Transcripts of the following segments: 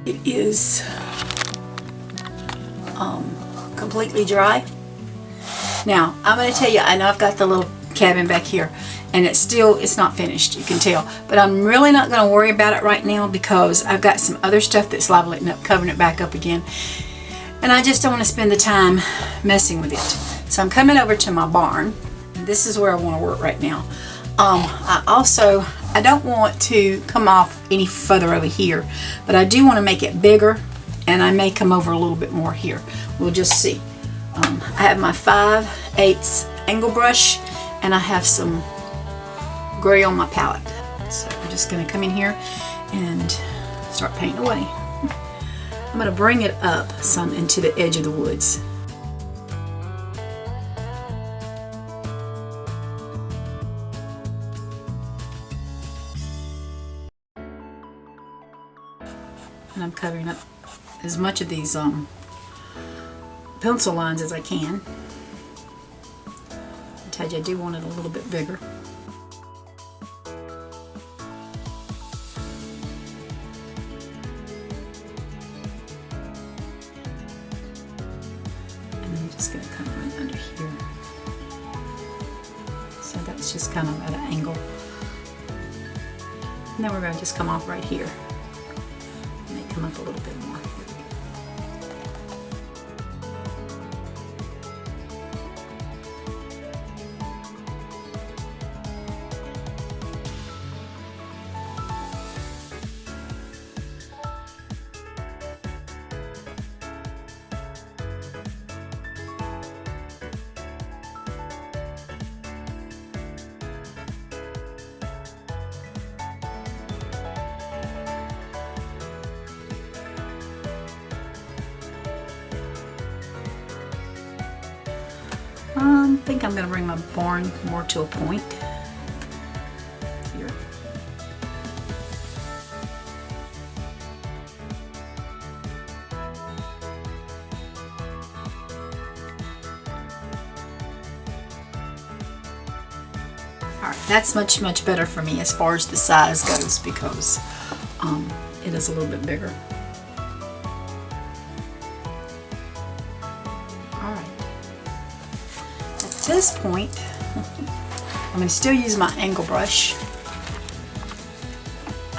it is completely dry. Now, I'm going to tell you, I know I've got the little cabin back here, and it's not finished, you can tell. But I'm really not going to worry about it right now because I've got some other stuff that's leveling up, covering it back up again. And I just don't want to spend the time messing with it. So I'm coming over to my barn. And this is where I want to work right now. I don't want to come off any further over here, but I do want to make it bigger, and I may come over a little bit more here. We'll just see. I have my 5/8 angle brush, and I have some gray on my palette. So I'm just going to come in here and start painting away. I'm going to bring it up some into the edge of the woods. And I'm covering up as much of these pencil lines as I can. I told you I do want it a little bit bigger. And then I'm just going to come right under here. So that's just kind of at an angle. And then we're going to just come off right here. May come up a little bit more. I think I'm going to bring my barn more to a point here. Alright, that's much better for me as far as the size goes because it is a little bit bigger. At this point, I'm going to still use my angle brush.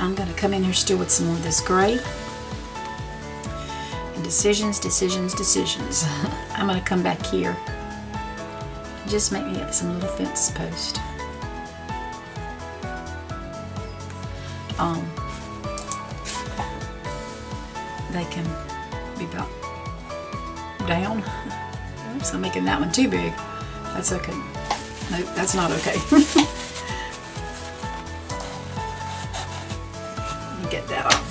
I'm going to come in here still with some more of this gray. And decisions. I'm going to come back here and just make me some little fence post. They can be about down. Oops, I'm making that one too big. That's okay. No, that's not okay. Let me get that off.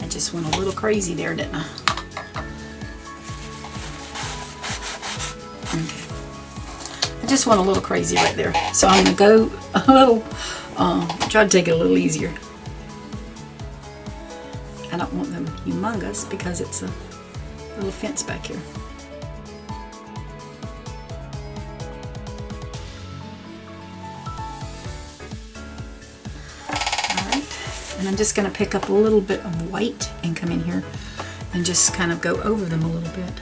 I just went a little crazy there, didn't I? Okay. I just went a little crazy right there. So I'm going to go a little, try to take it a little easier. I don't want them humongous because it's a little fence back here. Alright, and I'm just going to pick up a little bit of white and come in here and just kind of go over them a little bit.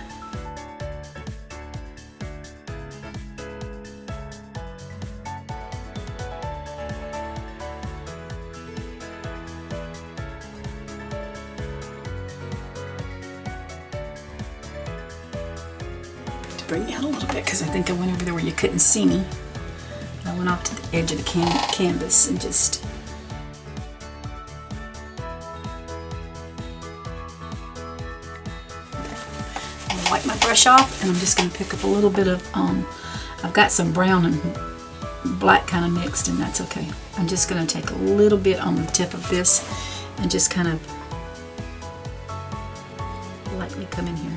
Bring me out a little bit because I think I went over there where you couldn't see me. I went off to the edge of the canvas and just I'm going to wipe my brush off, and I'm just going to pick up a little bit of I've got some brown and black kind of mixed, and that's okay. I'm just going to take a little bit on the tip of this and just kind of lightly come in here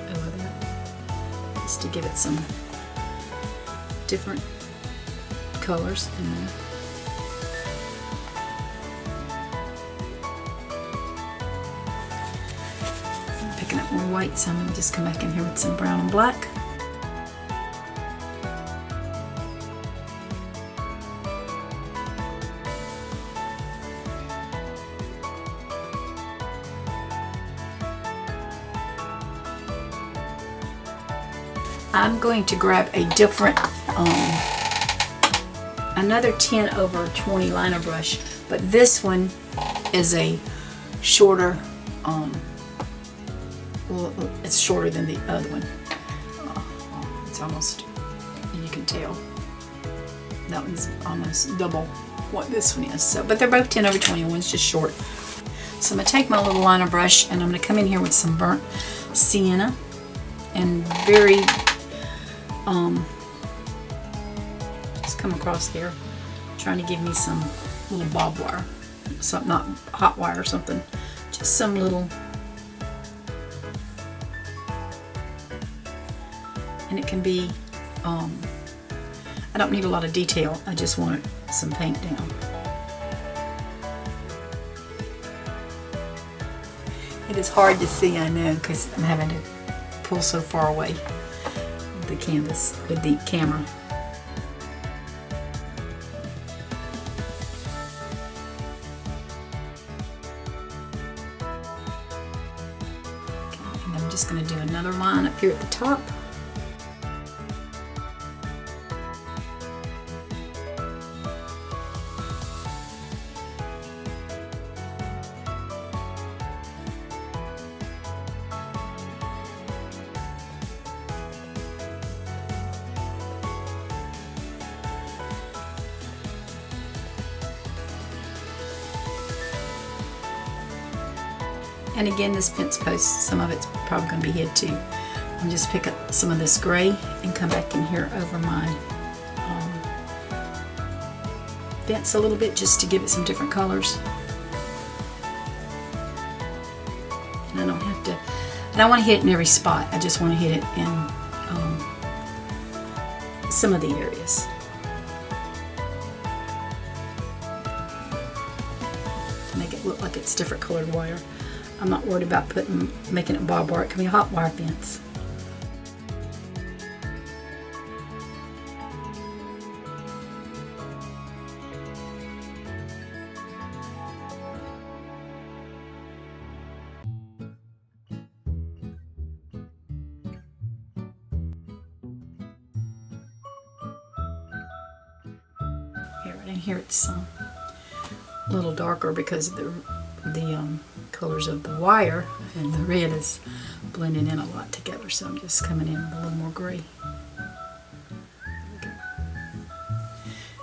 over that, just to give it some different colors in there. I'm picking up more white, so I'm going to just come back in here with some brown and black. I'm going to grab a different, another 10/20 liner brush, but this one is a shorter, well, it's shorter than the other one. It's almost, you can tell, that one's almost double what this one is. So, but they're both 10/20, one's just short. So I'm going to take my little liner brush and I'm going to come in here with some burnt sienna and very, just come across there, trying to give me some little bob wire, some, not hot wire or something, just some little, and it can be, I don't need a lot of detail, I just want some paint down. It is hard to see, I know, because I'm having to pull so far away with the canvas, with the camera. Okay, and I'm just going to do another line up here at the top. And again, this fence post, some of it's probably going to be hid too. I'll just pick up some of this gray and come back in here over my fence a little bit, just to give it some different colors. And I don't have to, I don't want to hit it in every spot. I just want to hit it in some of the areas. To make it look like it's different colored wire. I'm not worried about making it barbed wire. It can be a hot wire fence. Here, right in here it's a little darker because of the colors of the wire, and the red is blending in a lot together, so I'm just coming in with a little more gray.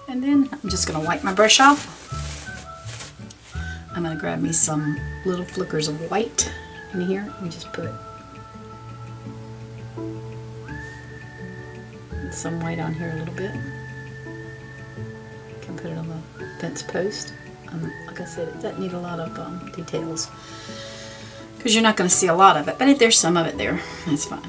And then I'm just going to wipe my brush off. I'm going to grab me some little flickers of white in here. We just put some white on here a little bit. Can put it on the fence post. Like I said, it doesn't need a lot of details because you're not going to see a lot of it, but if there's some of it there, that's fine.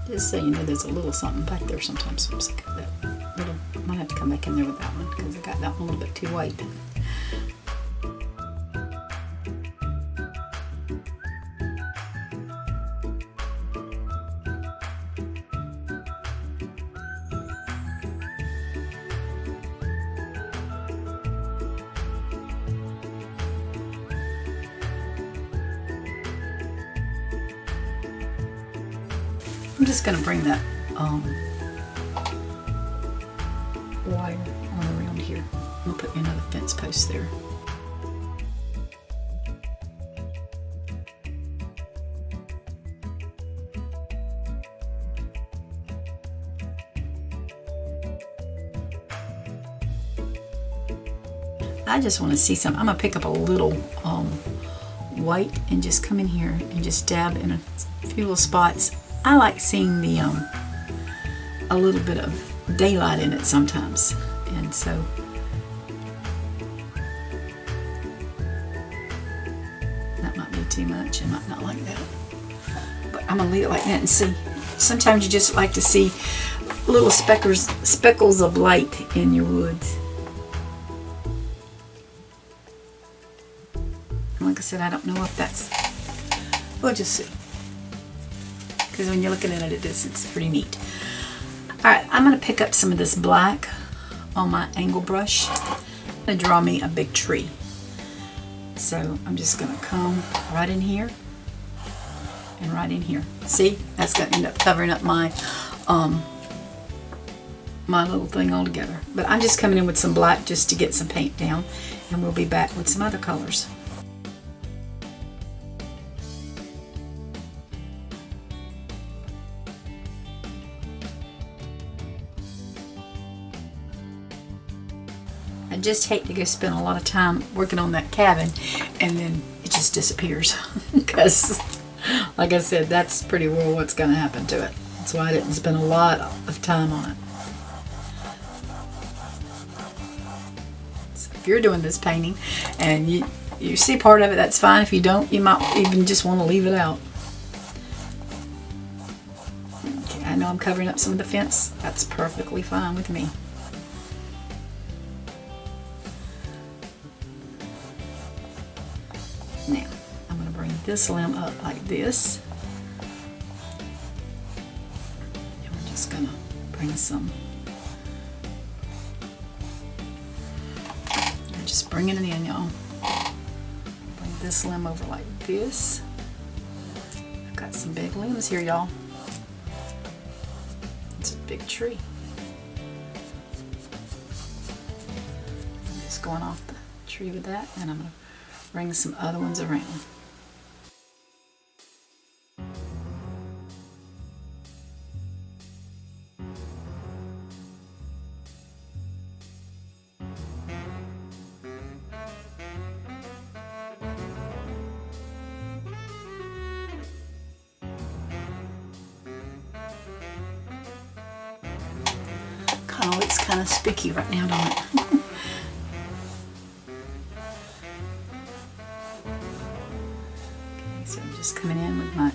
Just so you know, there's a little something back there sometimes. So I'm sick of that little. I might have to come back in there with that one because I got that one a little bit too white. I'm just going to bring that wire on around here. I'll put another fence post there. I just want to see some. I'm going to pick up a little white and just come in here and just dab in a few little spots. I like seeing the a little bit of daylight in it sometimes, and so that might be too much. I might not like that, but I'm gonna leave it like that and see. Sometimes you just like to see little speckles of light in your woods. And like I said, I don't know if that's. We'll just see. Because when you're looking at it at this, it's pretty neat. Alright, I'm going to pick up some of this black on my angle brush. I'm going to draw me a big tree. So I'm just going to come right in here and right in here. See, that's going to end up covering up my my little thing altogether. But I'm just coming in with some black just to get some paint down, and we'll be back with some other colors. I just hate to go spend a lot of time working on that cabin and then it just disappears because, like I said, that's pretty well what's going to happen to it. That's why I didn't spend a lot of time on it. So if you're doing this painting and you see part of it, that's fine. If you don't, you might even just want to leave it out. Okay, I know I'm covering up some of the fence. That's perfectly fine with me. Now, I'm going to bring this limb up like this. And we're just going to bring some. We're just bringing it in, y'all. Bring this limb over like this. I've got some big limbs here, y'all. It's a big tree. I'm just going off the tree with that, and I'm going to bring some other ones around. Kind of looks kind of spooky right now, don't it? So I'm just coming in with my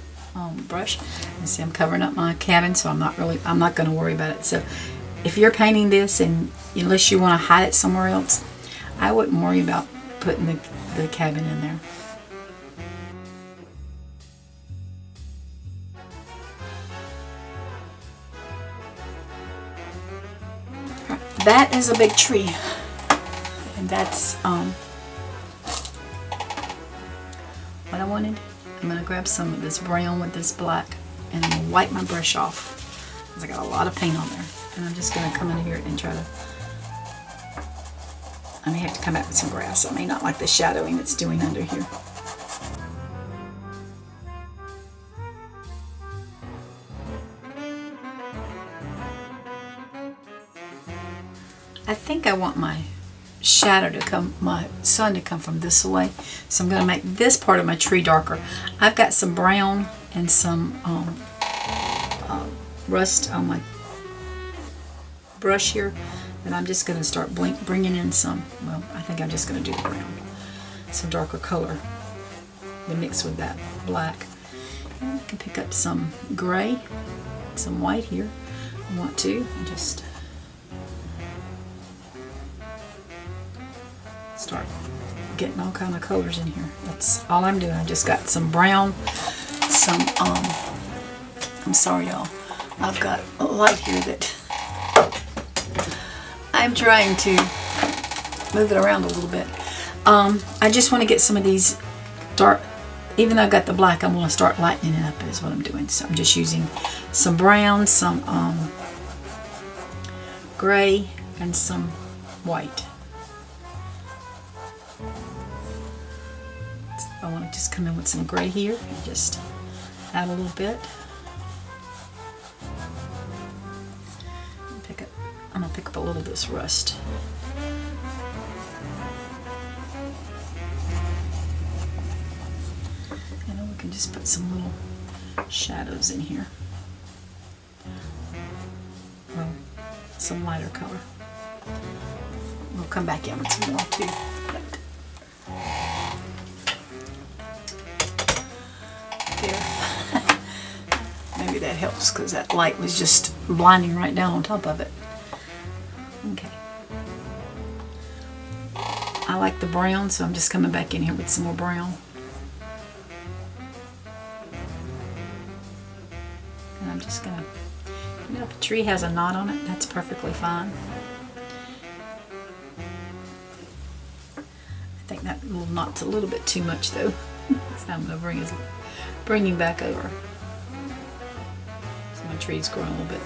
brush, and see I'm covering up my cabin, so I'm not going to worry about it. So if you're painting this, and unless you want to hide it somewhere else, I wouldn't worry about putting the cabin in there. That is a big tree, and that's what I wanted. I'm going to grab some of this brown with this black and I'm going to wipe my brush off because I got a lot of paint on there. And I'm just going to come in here and try to, I may have to come back with some grass. I may not like the shadowing it's doing under here. I think I want my shadow to come, my sun to come from this way. So I'm going to make this part of my tree darker. I've got some brown and some rust on my brush here, and I'm just going to start bringing in some, well, I think I'm just going to do the brown, some darker color to mix with that black. And I can pick up some gray, some white here. I want to, and just start getting all kind of colors in here. That's all I'm doing. I just got some brown, some I'm sorry y'all, I've got a light here that I'm trying to move it around a little bit. I just want to get some of these dark, even though I've got the black, I'm going to start lightening it up is what I'm doing. So I'm just using some brown, some gray, and some white. I want to just come in with some gray here and just add a little bit. I'm going to pick up a little of this rust. And then we can just put some little shadows in here. Well, some lighter color. We'll come back in with some more too. There. Maybe that helps because that light was just blinding right down on top of it. Okay. I like the brown, so I'm just coming back in here with some more brown. And I'm just gonna, if a tree has a knot on it, that's perfectly fine. think that little knot's a little bit too much though. So I'm going to bring him back over. So my tree's growing a little bit.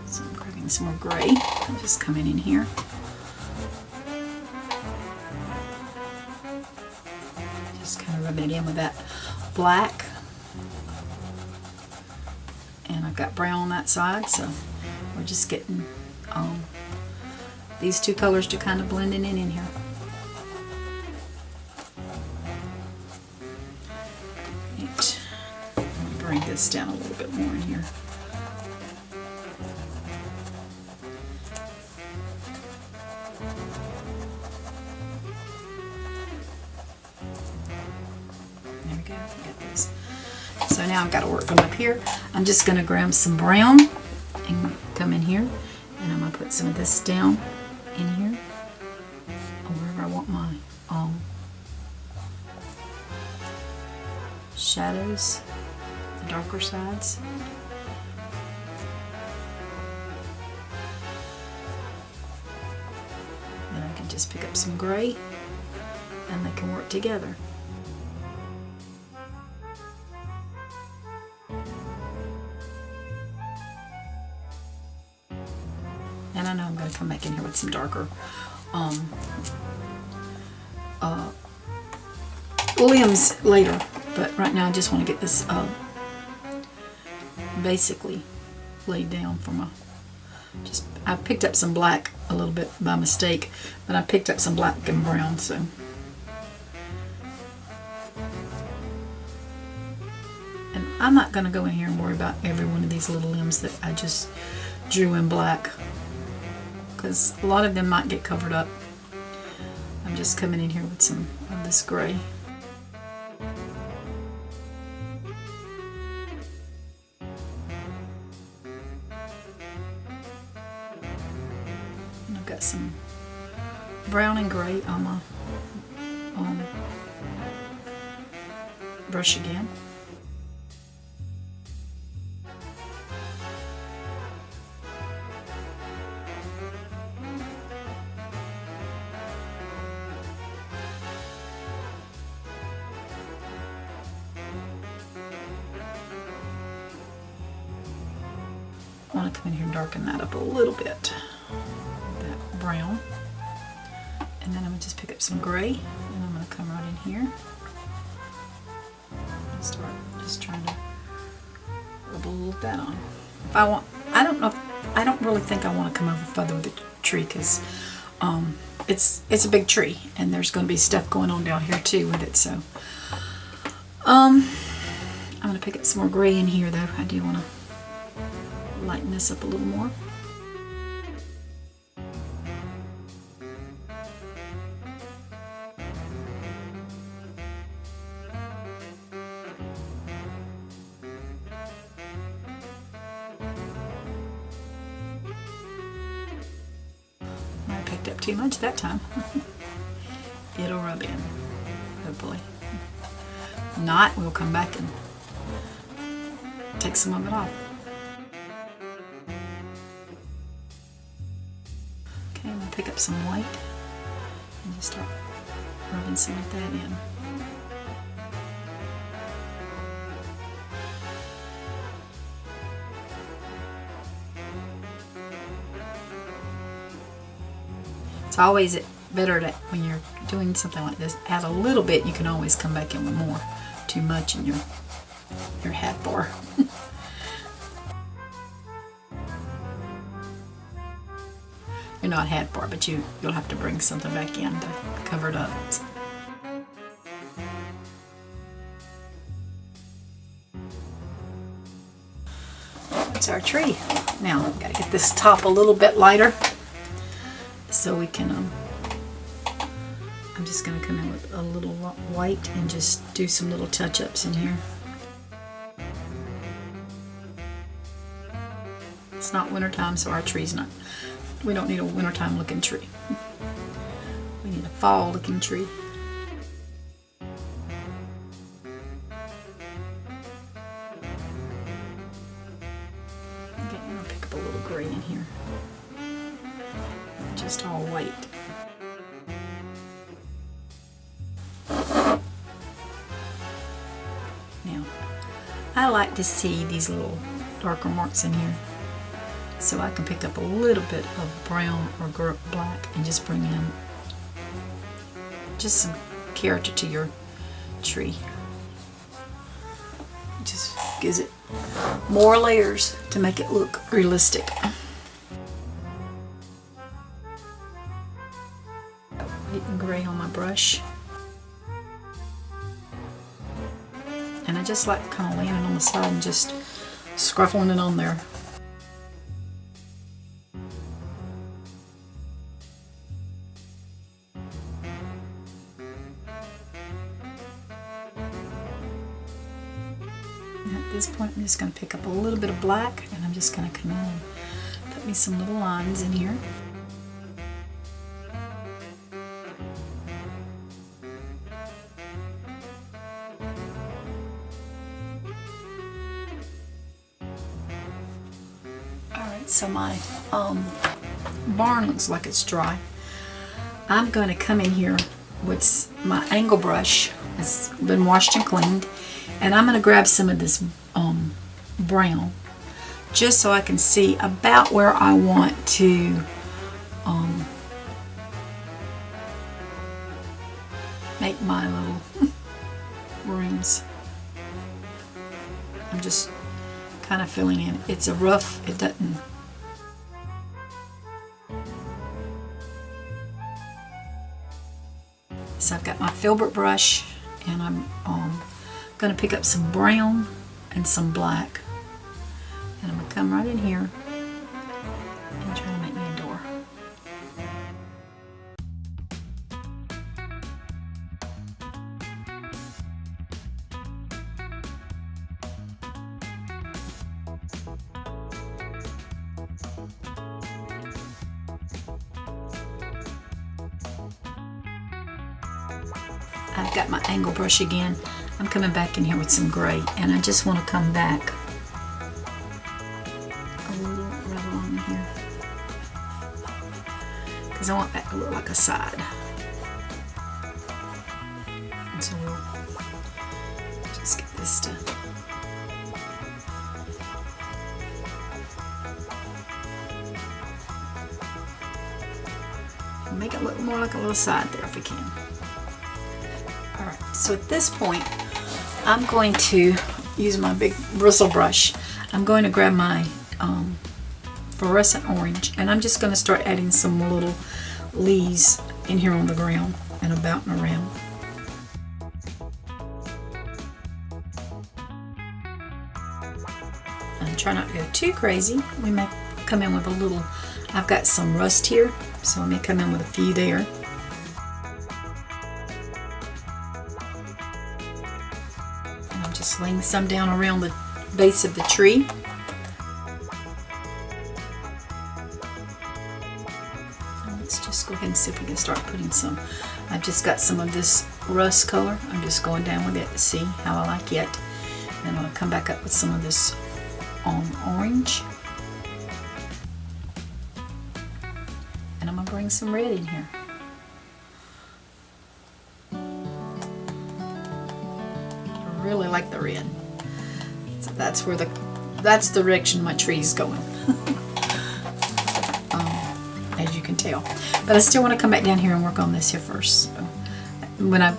So I'm grabbing some more gray. I'm just coming in here. Just kind of rubbing it in with that black. And I've got brown on that side, so we're just getting these two colors to kind of blend in here. Right. I'm going to bring this down a little bit more in here. There we go. Got these. So now I've got to work from up here. I'm just going to grab some brown and come in here, and I'm going to put some of this down in here, or wherever I want my shadows, the darker sides. Then I can just pick up some gray, and they can work together. And I know I'm going to come back in here with some darker limbs later, but right now I just want to get this basically laid down for my, I picked up some black a little bit by mistake, but I picked up some black and brown, so. And I'm not going to go in here and worry about every one of these little limbs that I just drew in black, because a lot of them might get covered up. I'm just coming in here with some of this gray. And I've got some brown and gray on my brush again. I want to come in here and darken that up a little bit with that brown, and then I'm going to just pick up some gray, and I'm going to come right in here and start just trying to rub a little of that on. If I want, I don't really think I want to come over further with the tree, because it's a big tree and there's going to be stuff going on down here too with it. So I'm going to pick up some more gray in here though. I do want to lighten this up a little more. I picked up too much that time. It'll rub in, hopefully. If not, we'll come back and take some of it off. Okay, I'm going to pick up some white and just start rubbing some of that in. It's always better to, when you're doing something like this, add a little bit. You can always come back in with more. Too much in your hat bar. You're not hat bar, but you'll have to bring something back in to cover it up. That's our tree. Now I've got to get this top a little bit lighter so we can. I'm just going to come in with a little white and just do some little touch-ups in here. It's not winter time, so our tree's not We don't need a wintertime looking tree. We need a fall looking tree. Okay, I'm gonna pick up a little gray in here. Just all white. Now, I like to see these little darker marks in here, so I can pick up a little bit of brown or black and just bring in just some character to your tree. It just gives it more layers to make it look realistic. White and gray on my brush. And I just like kind of laying it on the side and just scruffling it on there. And at this point, I'm just going to pick up a little bit of black, and I'm just going to come in and put me some little lines in here. So my barn looks like it's dry. I'm going to come in here with my angle brush. It's been washed and cleaned, and I'm going to grab some of this brown just so I can see about where I want to make my little rooms. I'm just kind of filling in. It's a rough, it doesn't. So I've got my filbert brush, and I'm going to pick up some brown and some black, and I'm going to come right in here and try to make me a door. I've got my angle brush again. I'm coming back in here with some gray, and I just want to come back a little right along in here because I want that to look like a side. And so we'll just get this to make it look more like a little side there if we can. Alright, so at this point, I'm going to use my big bristle brush. I'm going to grab my fluorescent orange, and I'm just going to start adding some little leaves in here on the ground and about and around. And try not to go too crazy. We may come in with a little, I've got some rust here, so I may come in with a few there. Just laying some down around the base of the tree. And let's just go ahead and see if we can start putting some. I've just got some of this rust color. I'm just going down with it to see how I like it. And I'm going to come back up with some of this orange. And I'm going to bring some red in here. Really like the red, so that's the direction my tree is going. As you can tell, but I still want to come back down here and work on this here first. So when I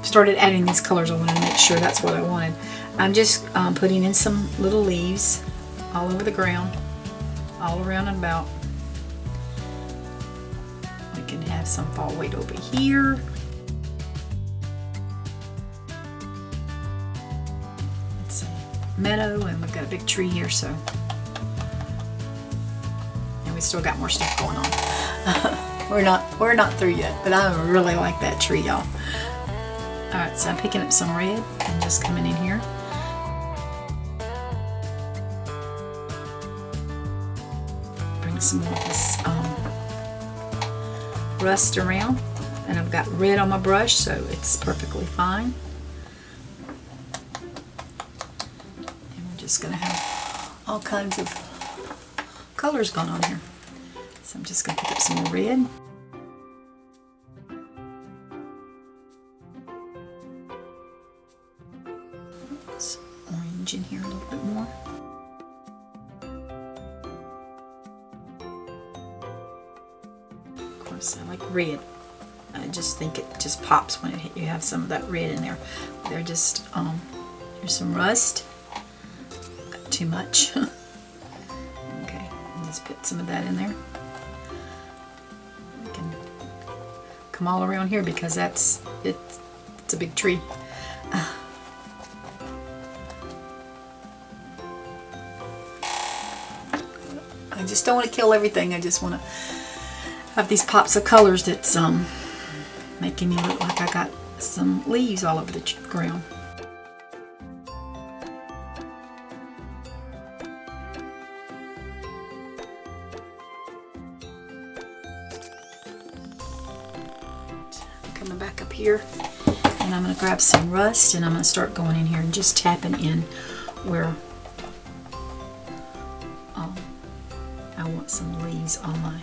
started adding these colors, I wanted to make sure that's what I wanted. I'm just putting in some little leaves all over the ground, all around and about. We can have some fall weight over here. Meadow, and we've got a big tree here, so, and we still got more stuff going on. we're not through yet, but I really like that tree, y'all. Alright, so I'm picking up some red and just coming in here. Bring some more of this rust around, and I've got red on my brush, so it's perfectly fine. And we're just going to have all kinds of colors going on here. So I'm just going to pick up some more red. Some orange in here a little bit more. Of course, I like red. I just think it just pops when you have some of that red in there. They're just, here's some rust. Got too much. Okay, I'll just put some of that in there. We can come all around here because it's a big tree. I just don't want to kill everything. I just want to have these pops of colors that's making me look like I got some leaves all over the ground. Coming back up here, and I'm going to grab some rust, and I'm going to start going in here and just tapping in where I want some leaves on my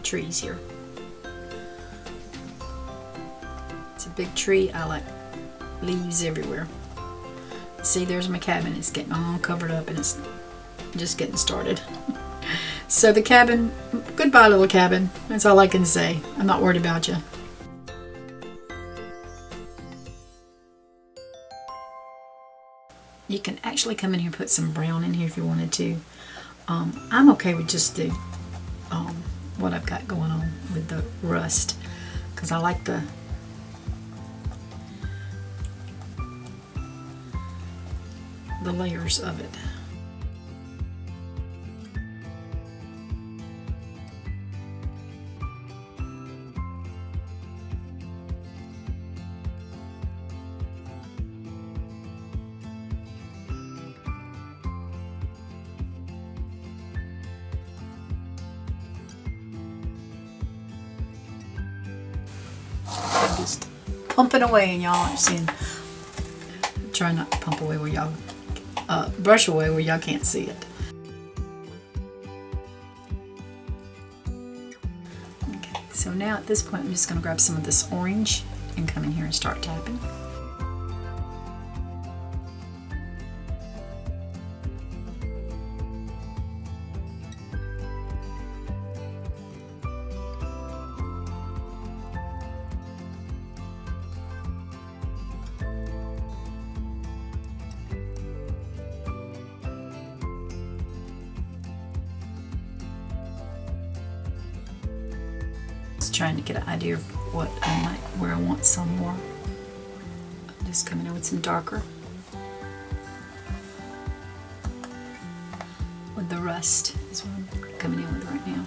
trees here. It's a big tree. I like leaves everywhere. See, there's my cabin. It's getting all covered up and it's just getting started. So the cabin, goodbye little cabin. That's all I can say. I'm not worried about you. You can actually come in here and put some brown in here if you wanted to. I'm okay with just the what I've got going on with the rust, because I like the layers of it. Just pumping away, and y'all aren't seeing. Try not to pump away where y'all brush away where y'all can't see it. Okay, so now at this point I'm just going to grab some of this orange and come in here and start tapping. Trying to get an idea of what where I want some more. I'm just coming in with some darker with the rust is what I'm coming in with right now.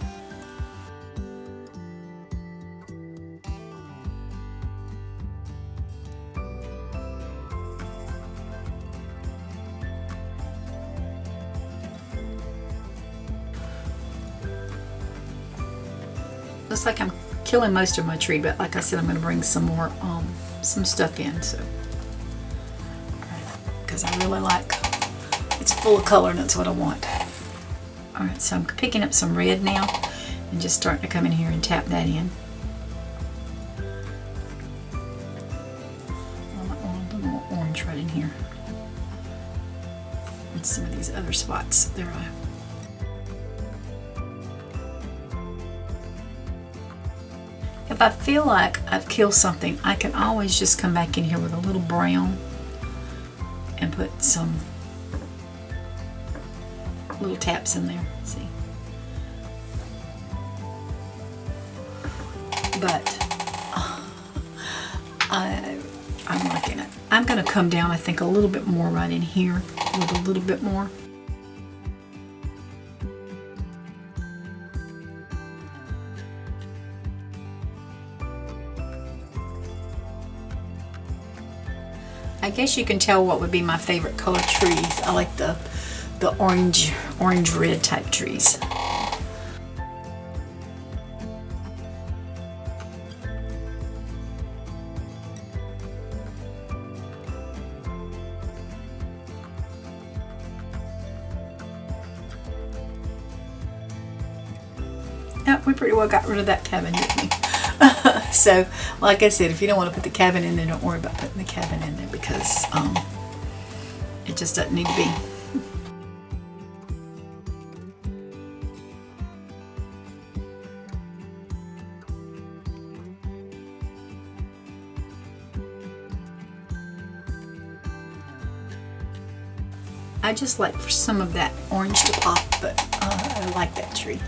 Looks like I'm killing most of my tree, but like I said, I'm going to bring some more some stuff in, so because I really like it's full of color and that's what I want. Alright, so I'm picking up some red now and just starting to come in here and tap that in. I might want a little more orange right in here and some of these other spots. There I If I feel like I've killed something, I can always just come back in here with a little brown and put some little taps in there. See? But I'm liking it. I'm going to come down, I think, a little bit more right in here with a little bit more. I guess you can tell what would be my favorite color trees. I like the orange red type trees. Yeah, we pretty well got rid of that cabin, didn't we? So, like I said, if you don't want to put the cabin in there, don't worry about putting the cabin in there because it just doesn't need to be. I just like for some of that orange to pop, but I like that tree.